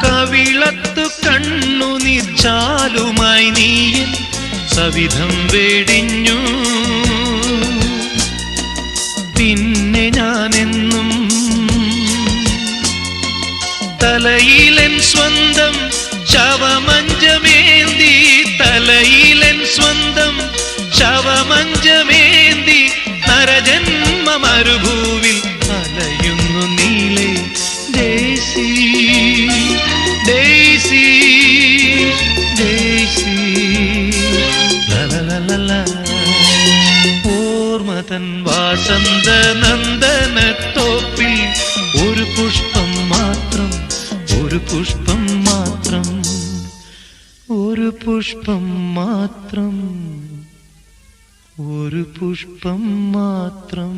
കവിളത്തു കണ്ണുനീർ ചാലുമായി നീയൻ സവിധം വെടിഞ്ഞു. പിന്നെ ഞാനെന്നും തലയിലൻ സ്വന്തം ശവമഞ്ചമേന്തി, തലയിലൻ സ്വന്തം ശവമഞ്ചമേന്തി നരജന്മ മരുഭൂവിൽ അലയുന്നു നീലേ. ഡേസി ഡേസി ഡേസി ലലലല. ഓർമ്മതൻ വാസന്ത നന്ദനത്തോപ്പിൽ ഒരു പുഷ്പം മാത്രം, ഒരു പുഷ്പം മാത്രം, ഒരു പുഷ്പം മാത്രം, ഒരു പുഷ്പം മാത്രം.